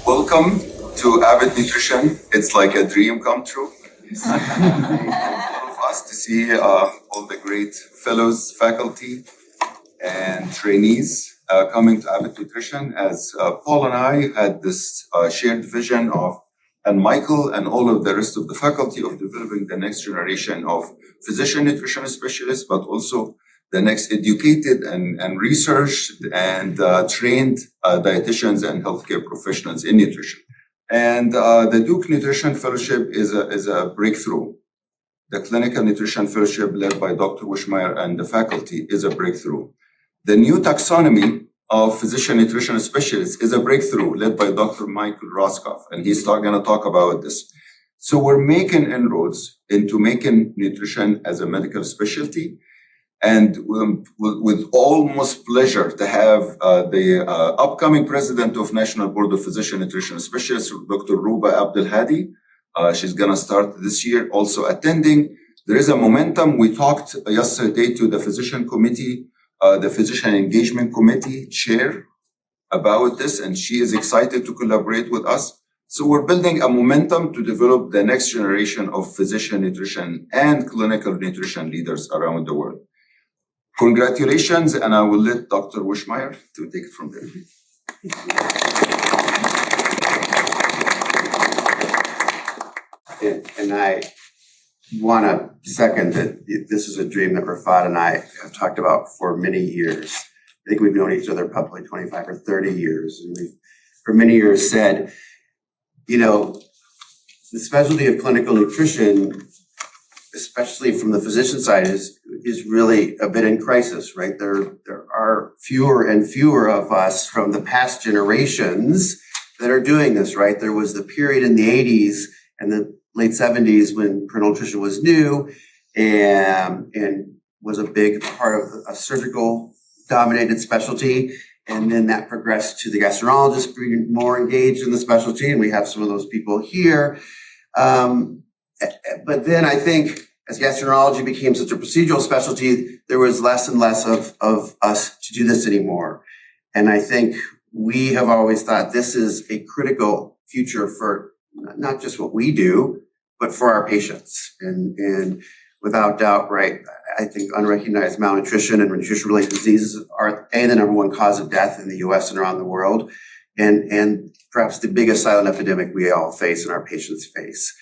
Welcome to Abbott Nutrition. It's like a dream come true. All of us to see all the great fellows, faculty, and trainees coming to Abbott Nutrition, as Paul and I had this shared vision of, and Michael and all of the rest of the faculty, of developing the next generation of physician nutrition specialists, but also the next educated and researched and trained dietitians and healthcare professionals in nutrition. And the Duke Nutrition Fellowship is a breakthrough. The Clinical Nutrition Fellowship led by Dr. Wischmeyer and the faculty is a breakthrough. The new taxonomy of physician nutrition specialists is a breakthrough led by Dr. Michael Rothkopf, and he's going to talk about this. So we're making inroads into making nutrition as a medical specialty. And with almost pleasure to have the upcoming president of National Board of Physician Nutrition Specialists, Dr. Ruba Abdelhadi. She's going to start this year also attending. There is a momentum. We talked yesterday to the physician committee, the physician engagement committee chair about this, and she is excited to collaborate with us. So we're building a momentum to develop the next generation of physician nutrition and clinical nutrition leaders around the world. Congratulations, and I will let Dr. Wischmeyer to take it from there. And I want to second that this is a dream that Rafat and I have talked about for many years. I think we've known each other probably 25 or 30 years, and we've for many years said, you know, the specialty of clinical nutrition, especially from the physician side, is really a bit in crisis, right? There are fewer and fewer of us from the past generations that are doing this, right? There was the period in the 80s and the late 70s when parental nutrition was new and was a big part of a surgical dominated specialty. And then that progressed to the gastroenterologist being more engaged in the specialty. And we have some of those people here. But then I think as gastroenterology became such a procedural specialty, there was less and less of us to do this anymore. And I think we have always thought this is a critical future for not just what we do, but for our patients. And without doubt, right, I think unrecognized malnutrition and nutrition-related diseases are the number one cause of death in the US and around the world. And perhaps the biggest silent epidemic we all face and our patients face.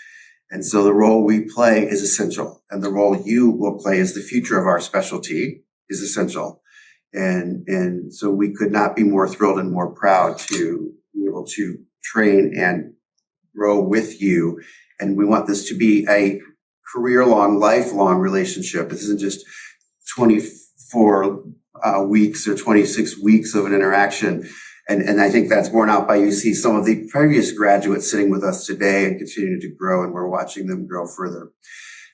And so the role we play is essential, and the role you will play as the future of our specialty is essential. And so we could not be more thrilled and more proud to be able to train and grow with you. And we want this to be a career-long, lifelong relationship. This isn't just 24 weeks or 26 weeks of an interaction. And I think that's borne out by you see some of the previous graduates sitting with us today and continuing to grow, and we're watching them grow further.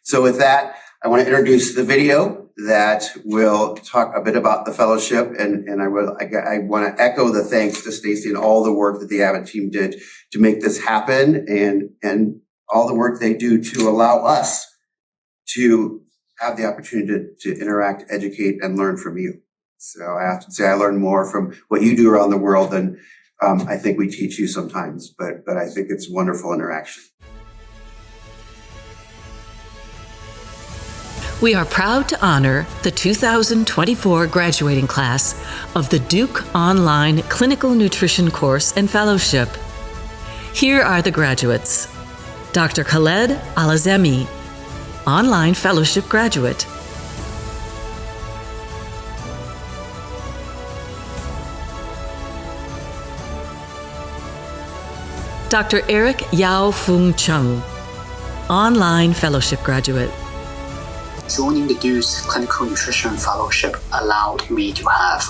So with that, I want to introduce the video that will talk a bit about the fellowship, and I want to echo the thanks to Stacy and all the work that the Abbott team did to make this happen, and all the work they do to allow us to have the opportunity to interact, educate, and learn from you. So I have to say I learn more from what you do around the world than I think we teach you sometimes, but I think it's wonderful interaction. We are proud to honor the 2024 graduating class of the Duke Online Clinical Nutrition Course and Fellowship. Here are the graduates. Dr. Khaled Alazemi, Online Fellowship graduate. Dr. Eric Yao Fung Chung, Online Fellowship graduate. Joining the Duke's Clinical Nutrition Fellowship allowed me to have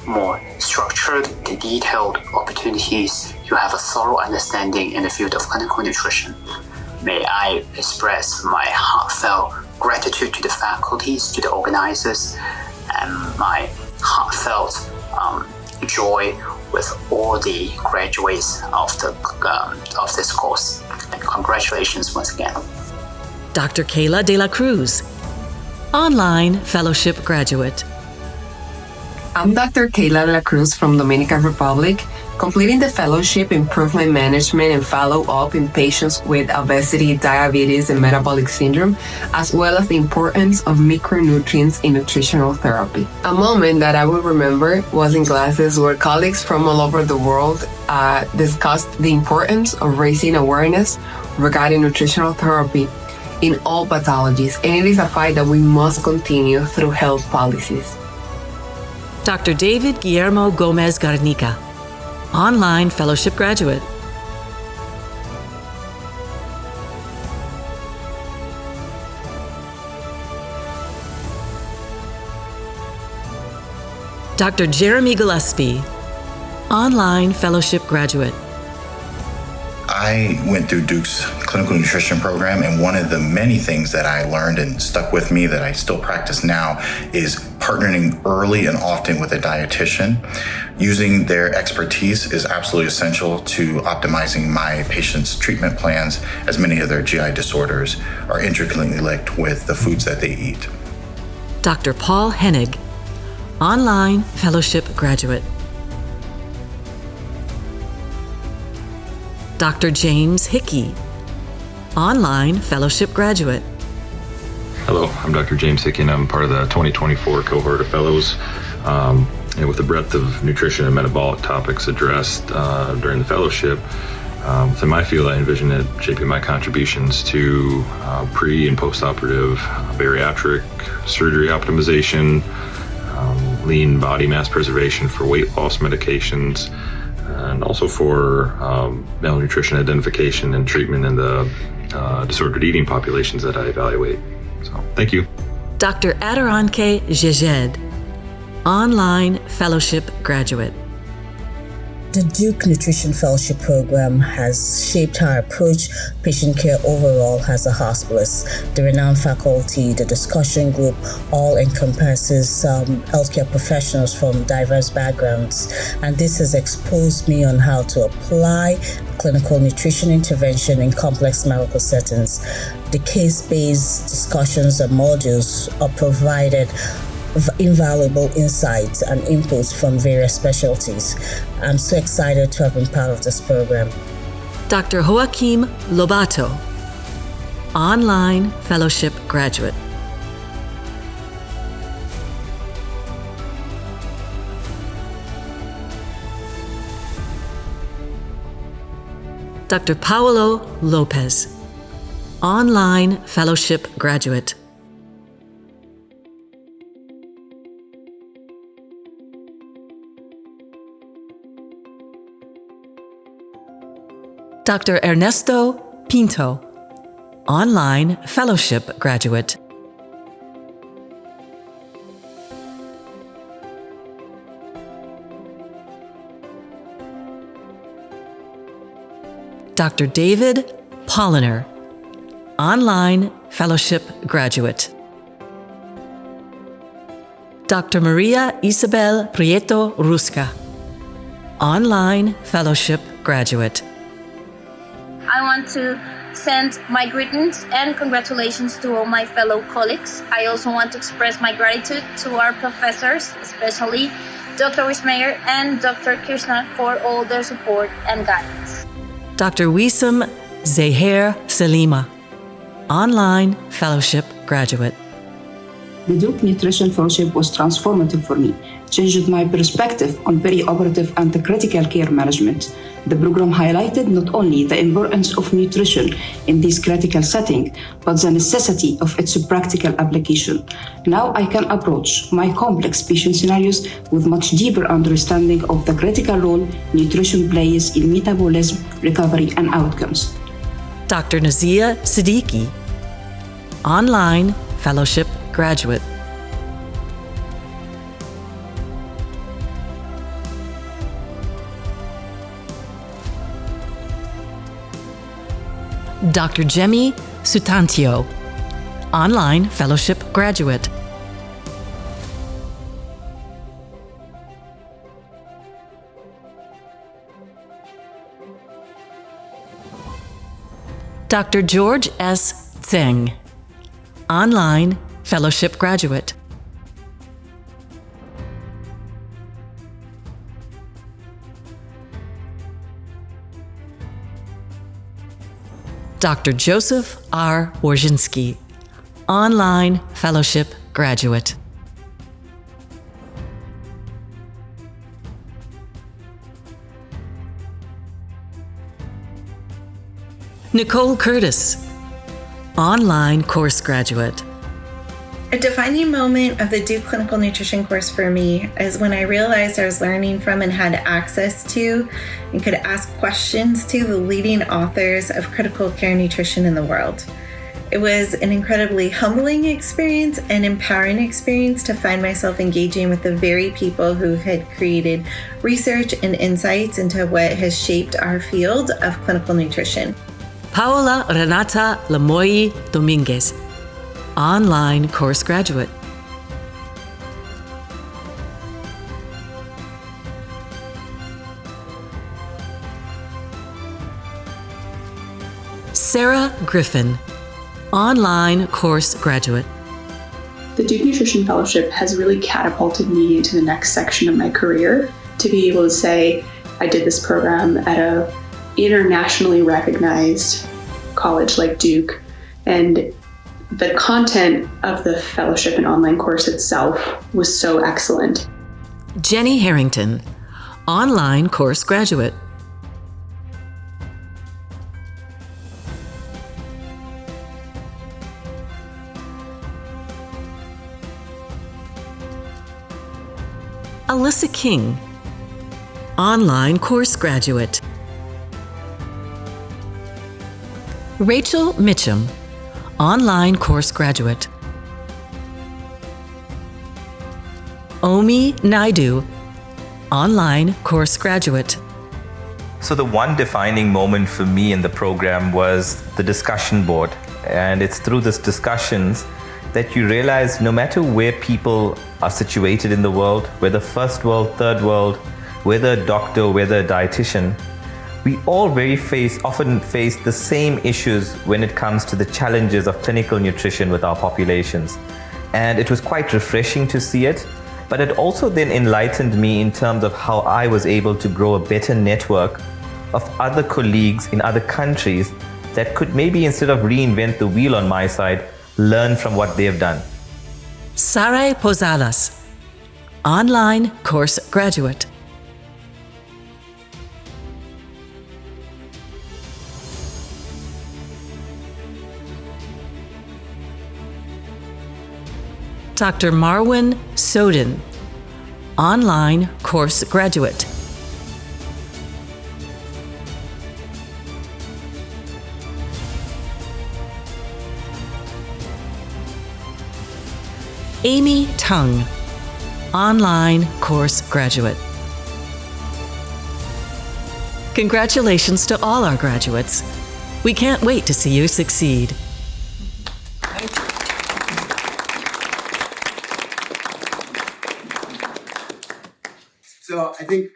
more structured and detailed opportunities to have a thorough understanding in the field of clinical nutrition. May I express my heartfelt gratitude to the faculties, to the organizers, and my heartfelt joy with all the graduates of this course. And congratulations once again. Dr. Kayla De La Cruz, Online Fellowship graduate. I'm Dr. Kayla La Cruz from Dominican Republic. Completing the fellowship improvement management and follow-up in patients with obesity, diabetes, and metabolic syndrome, as well as the importance of micronutrients in nutritional therapy. A moment that I will remember was in classes where colleagues from all over the world discussed the importance of raising awareness regarding nutritional therapy in all pathologies, and it is a fight that we must continue through health policies. Dr. David Guillermo Gomez Garnica, online fellowship graduate. Dr. Jeremy Gillespie, online fellowship graduate. I went through Duke's clinical nutrition program, and one of the many things that I learned and stuck with me that I still practice now is partnering early and often with a dietitian. Using their expertise is absolutely essential to optimizing my patients' treatment plans, as many of their GI disorders are intricately linked with the foods that they eat. Dr. Paul Hennig, online fellowship graduate. Dr. James Hickey, online fellowship graduate. Hello, I'm Dr. James Hickey, and I'm part of the 2024 cohort of fellows. And with the breadth of nutrition and metabolic topics addressed during the fellowship, within my field, I envision it shaping my contributions to pre- and post-operative bariatric surgery optimization, lean body mass preservation for weight loss medications, and also for malnutrition identification and treatment in the disordered eating populations that I evaluate. So, thank you. Dr. Adoranke Jejed, online fellowship graduate. The Duke Nutrition Fellowship Program has shaped our approach patient care overall as a hospice. The renowned faculty, the discussion group, all encompasses healthcare professionals from diverse backgrounds, and this has exposed me on how to apply clinical nutrition intervention in complex medical settings. The case-based discussions and modules are provided invaluable insights and inputs from various specialties. I'm so excited to have been part of this program. Dr. Joaquim Lobato, online fellowship graduate. Dr. Paulo Lopez, online fellowship graduate. Dr. Ernesto Pinto, online fellowship graduate. Dr. David Polliner, online fellowship graduate. Dr. Maria Isabel Prieto Rusca, online fellowship graduate. I want to send my greetings and congratulations to all my fellow colleagues. I also want to express my gratitude to our professors, especially Dr. Wischmeyer and Dr. Krishna, for all their support and guidance. Dr. Wisam Zeher Salima, online fellowship graduate. The Duke Nutrition Fellowship was transformative for me, changed my perspective on perioperative and critical care management. The program highlighted not only the importance of nutrition in this critical setting, but the necessity of its practical application. Now I can approach my complex patient scenarios with much deeper understanding of the critical role nutrition plays in metabolism, recovery, and outcomes. Dr. Nazia Siddiqui, online fellowship graduate. Dr. Jemmy Sutantio, online fellowship graduate. Dr. George S. Tseng, online fellowship graduate. Dr. Joseph R. Wojcinski, online fellowship graduate. Nicole Curtis, online course graduate. A defining moment of the Duke Clinical Nutrition course for me is when I realized I was learning from and had access to and could ask questions to the leading authors of critical care nutrition in the world. It was an incredibly humbling experience and empowering experience to find myself engaging with the very people who had created research and insights into what has shaped our field of clinical nutrition. Paola Renata Lamoy Dominguez, online course graduate. Sarah Griffin, online course graduate. The Duke Nutrition Fellowship has really catapulted me into the next section of my career to be able to say I did this program at a internationally recognized college like Duke, and the content of the fellowship and online course itself was so excellent. Jenny Harrington, online course graduate. Alyssa King, online course graduate. Rachel Mitchum, online course graduate. Omi Naidu, online course graduate. So the one defining moment for me in the program was the discussion board. And it's through these discussions that you realize no matter where people are situated in the world, whether first world, third world, whether a doctor, whether a dietitian, we all often face the same issues when it comes to the challenges of clinical nutrition with our populations. And it was quite refreshing to see it, but it also then enlightened me in terms of how I was able to grow a better network of other colleagues in other countries that could maybe, instead of reinvent the wheel on my side, learn from what they've done. Sarai Posadas, online course graduate. Dr. Marwin Soden, online course graduate. Amy Tung, online course graduate. Congratulations to all our graduates. We can't wait to see you succeed. So I think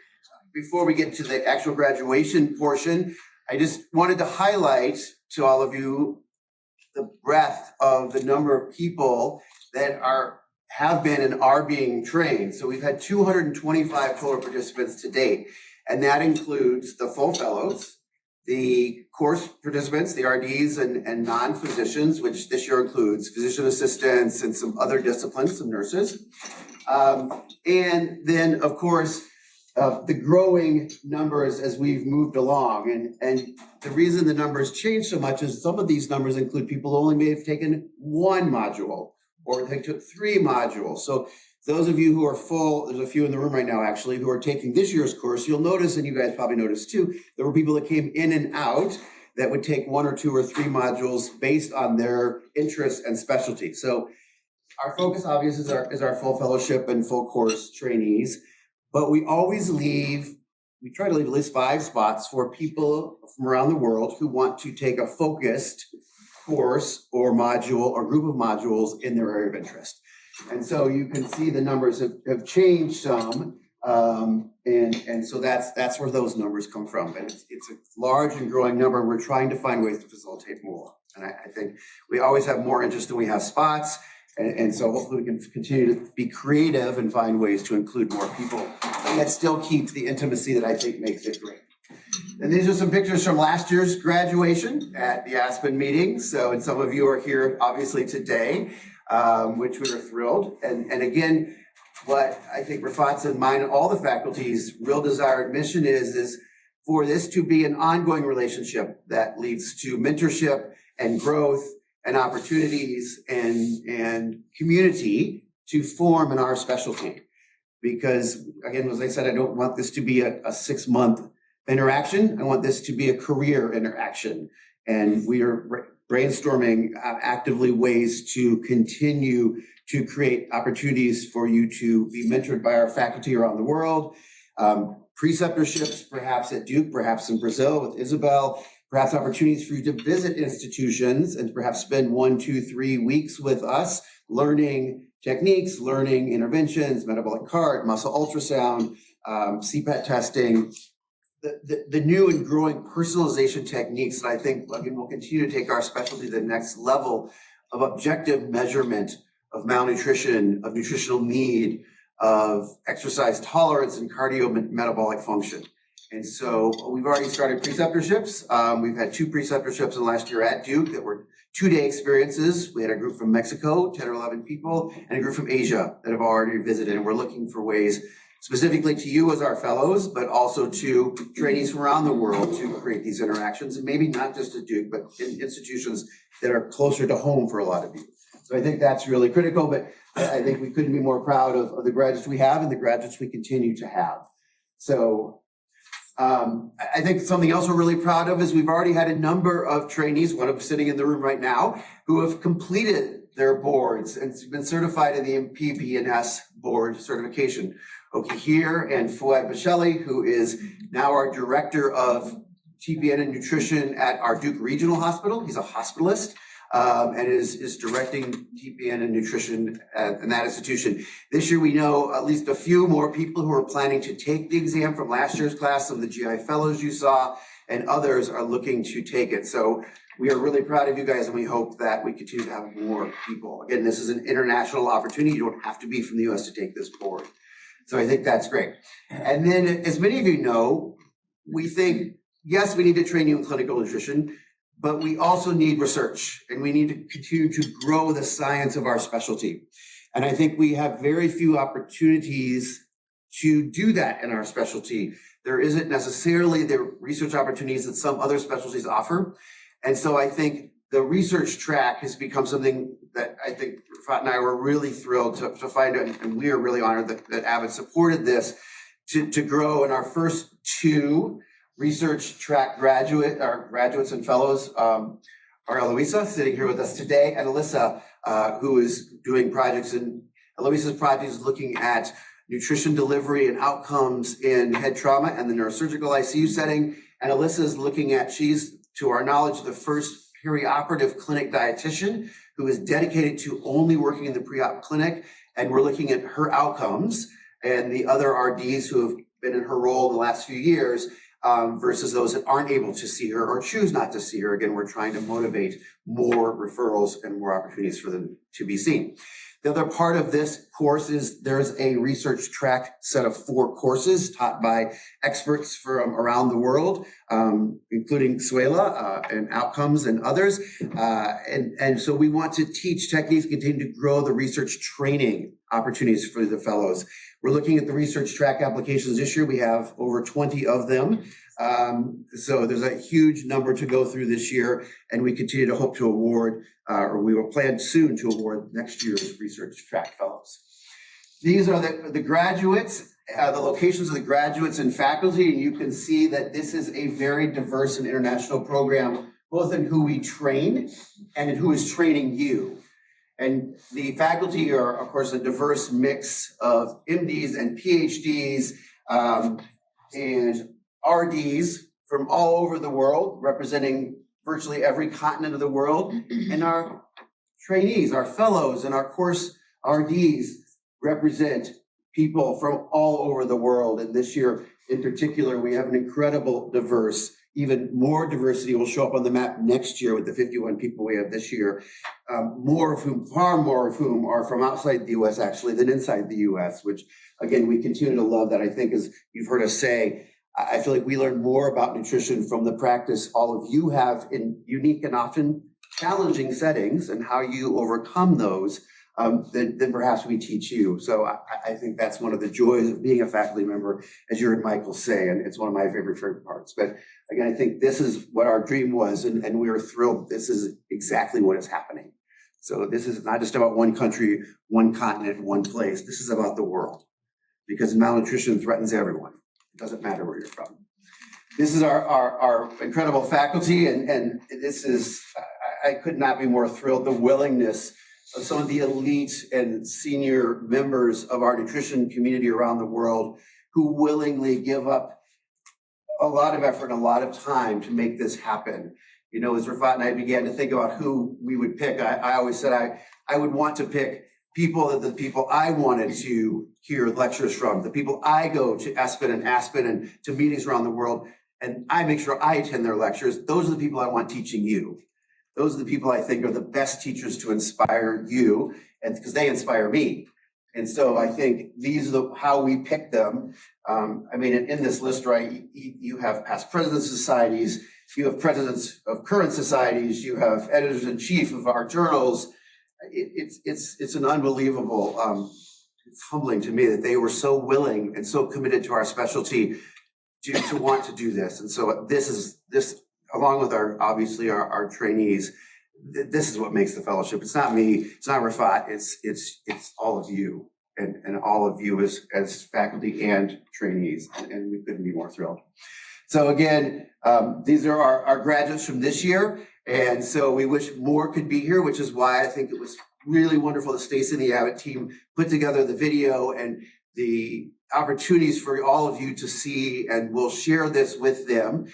before we get to the actual graduation portion, I just wanted to highlight to all of you the breadth of the number of people that have been and are being trained. So we've had 225 total participants to date, and that includes the full fellows, the course participants, the RDs and non-physicians, which this year includes physician assistants and some other disciplines, some nurses. And then, of course, the growing numbers as we've moved along. And the reason the numbers change so much is some of these numbers include people who only may have taken one module, or they took 3 modules. So those of you who are full, there's a few in the room right now actually, who are taking this year's course, you'll notice, and you guys probably noticed too, there were people that came in and out that would take 1 or 2 or 3 modules based on their interests and specialty. So our focus obviously is our full fellowship and full course trainees, but we try to leave at least 5 spots for people from around the world who want to take a focused course or module or group of modules in their area of interest. And so you can see the numbers have changed some, and so that's where those numbers come from. But it's a large and growing number. We're trying to find ways to facilitate more. And I think we always have more interest than we have spots. And so hopefully we can continue to be creative and find ways to include more people and yet still keep the intimacy that I think makes it great. And these are some pictures from last year's graduation at the ASPEN meeting. So, and some of you are here obviously today, which we are thrilled. And again, what I think Rafat's and mine and all the faculty's real desire and mission is for this to be an ongoing relationship that leads to mentorship and growth and opportunities and community to form in our specialty. Because again, as I said, I don't want this to be a 6-month interaction. I want this to be a career interaction. And we are brainstorming actively ways to continue to create opportunities for you to be mentored by our faculty around the world. Preceptorships, perhaps at Duke, perhaps in Brazil with Isabel, perhaps opportunities for you to visit institutions and perhaps spend 1, 2, 3 weeks with us, learning techniques, learning interventions, metabolic cart, muscle ultrasound, CPET testing, the new and growing personalization techniques that I think again will continue to take our specialty to the next level of objective measurement of malnutrition, of nutritional need, of exercise tolerance and cardiometabolic function. And so we've already started preceptorships. We've had 2 preceptorships in the last year at Duke that were 2-day experiences. We had a group from Mexico, 10 or 11 people, and a group from Asia that have already visited. And we're looking for ways specifically to you as our fellows, but also to trainees from around the world to create these interactions. And maybe not just at Duke, but in institutions that are closer to home for a lot of you. So I think that's really critical, but I think we couldn't be more proud of the graduates we have and the graduates we continue to have. So I think something else we're really proud of is we've already had a number of trainees, one of them sitting in the room right now, who have completed their boards and been certified in the MPBNS board certification. Okay, here and Fouad Basheli, who is now our director of TPN and nutrition at our Duke Regional Hospital. He's a hospitalist. And is directing TPN and nutrition in that institution. This year, we know at least a few more people who are planning to take the exam from last year's class. Some of the GI fellows you saw, and others are looking to take it. So we are really proud of you guys, and we hope that we continue to have more people. Again, this is an international opportunity. You don't have to be from the U.S. to take this board. So I think that's great. And then, as many of you know, we think, yes, we need to train you in clinical nutrition, but we also need research, and we need to continue to grow the science of our specialty. And I think we have very few opportunities to do that in our specialty. There isn't necessarily the research opportunities that some other specialties offer. And so I think the research track has become something that I think Rafat and I were really thrilled to find out, and we are really honored that Abbott supported this to grow. In our first 2 research track graduates and fellows are Eloisa, sitting here with us today, and Alyssa, who is doing projects. And Eloisa's project is looking at nutrition delivery and outcomes in head trauma and the neurosurgical ICU setting. And Alyssa is looking at, she's, to our knowledge, the first perioperative clinic dietitian who is dedicated to only working in the pre-op clinic. And we're looking at her outcomes and the other RDs who have been in her role in the last few years, versus those that aren't able to see her or choose not to see her. Again, we're trying to motivate more referrals and more opportunities for them to be seen. The other part of this course is there's a research track set of 4 courses taught by experts from around the world, including Suela and Outcomes and others. And so we want to teach techniques, continue to grow the research training opportunities for the fellows. We're looking at the research track applications this year. We have over 20 of them. So there's a huge number to go through this year, and we continue to hope to award, or we will plan soon to award next year's research track fellows. These are the graduates, the locations of the graduates and faculty, and you can see that this is a very diverse and international program, both in who we train and in who is training you. And the faculty are, of course, a diverse mix of MDs and PhDs and RDs from all over the world, representing virtually every continent of the world. And our trainees, our fellows, and our course RDs represent people from all over the world. And this year, in particular, we have an incredible diverse. Even more diversity will show up on the map next year with the 51 people we have this year. Far more of whom are from outside the U.S. actually than inside the U.S., which again, we continue to love that. I think, as you've heard us say, I feel like we learn more about nutrition from the practice all of you have in unique and often challenging settings and how you overcome those than perhaps we teach you. So I think that's one of the joys of being a faculty member, as you heard Michael say, and it's one of my favorite parts. But again, I think this is what our dream was, and we are thrilled. This is exactly what is happening. So this is not just about one country, one continent, one place. This is about the world, because malnutrition threatens everyone. It doesn't matter where you're from. This is our incredible faculty, and this is, I could not be more thrilled. The willingness of some of the elite and senior members of our nutrition community around the world who willingly give up a lot of effort and a lot of time to make this happen. You know, as Rafat and I began to think about who we would pick, I always said I would want to pick the people I wanted to hear lectures from, the people I go to ASPEN and to meetings around the world, and I make sure I attend their lectures. Those are the people I want teaching you. Those are the people I think are the best teachers to inspire you, and because they inspire me. And so I think these are how we pick them. I mean, in this list, right, you have past presidents of societies, you have presidents of current societies, you have editors-in-chief of our journals. It's an unbelievable, it's humbling to me that they were so willing and so committed to our specialty to want to do this. And so this, along with our trainees, this is what makes the fellowship. It's not me, it's not Rafat, it's all of you and all of you as faculty and trainees. And we couldn't be more thrilled. So again, these are our graduates from this year. And so we wish more could be here, which is why I think it was really wonderful that Stacey and the Abbott team put together the video and the opportunities for all of you to see, and we'll share this with them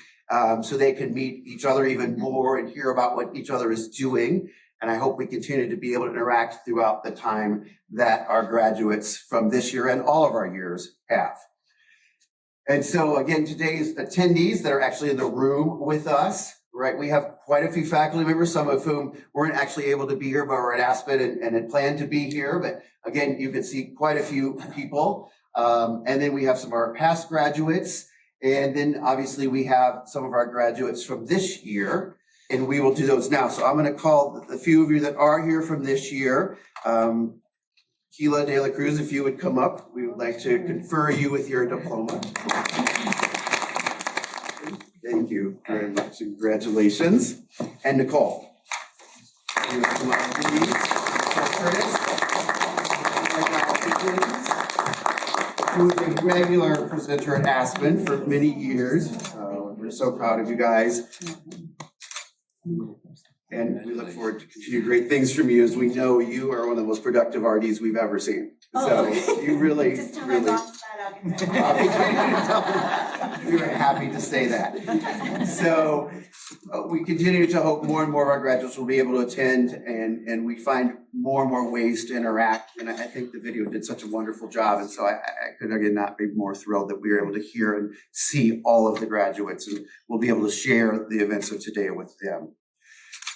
so they can meet each other even more and hear about what each other is doing. And I hope we continue to be able to interact throughout the time that our graduates from this year and all of our years have. And so again, today's attendees that are actually in the room with us, right? We have quite a few faculty members, some of whom weren't actually able to be here, but were at ASPEN and had planned to be here. But again, you can see quite a few people. And then we have some of our past graduates. And then obviously we have some of our graduates from this year, and we will do those now. So I'm going to call the few of you that are here from this year. Keila De La Cruz, if you would come up, we would like to confer you with your diploma. Thank you very much. Congratulations. And Nicole. You would come up, please. Curtis. Who is a regular presenter at ASPEN for many years. We're so proud of you guys. And we look forward to continue great things from you, as we know you are one of the most productive RDs we've ever seen. So you really, we were happy to say that. So we continue to hope more and more of our graduates will be able to attend, and we find more and more ways to interact. And I think the video did such a wonderful job. And so I could again not be more thrilled that we were able to hear and see all of the graduates, and we'll be able to share the events of today with them.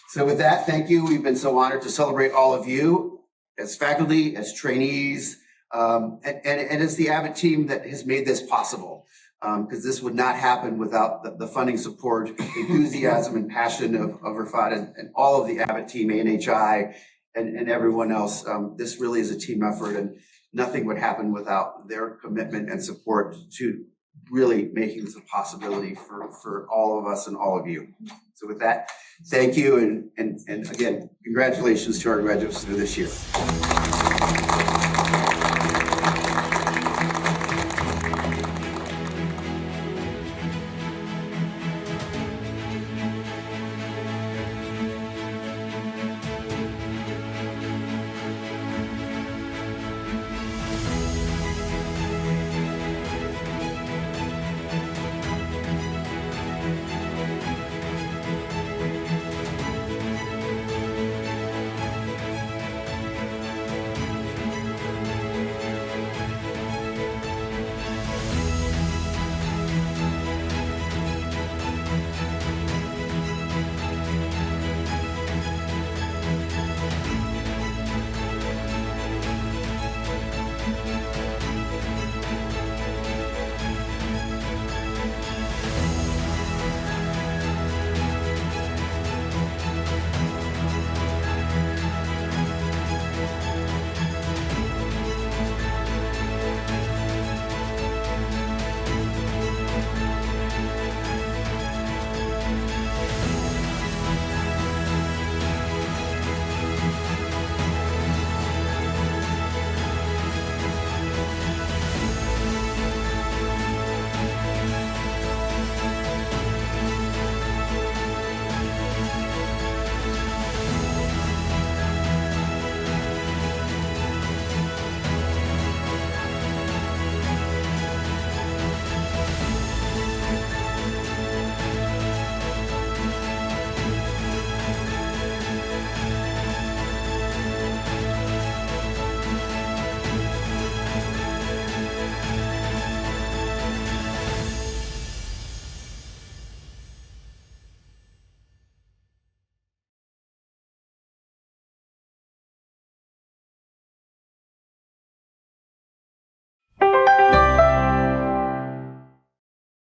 So with that, thank you. We've been so honored to celebrate all of you as faculty, as trainees, and as the Abbott team that has made this possible. Because this would not happen without the funding support, enthusiasm, and passion of Rafat and all of the Abbott team, ANHI, and everyone else. This really is a team effort, and nothing would happen without their commitment and support to really making this a possibility for all of us and all of you. So with that, thank you, and again, congratulations to our graduates for this year.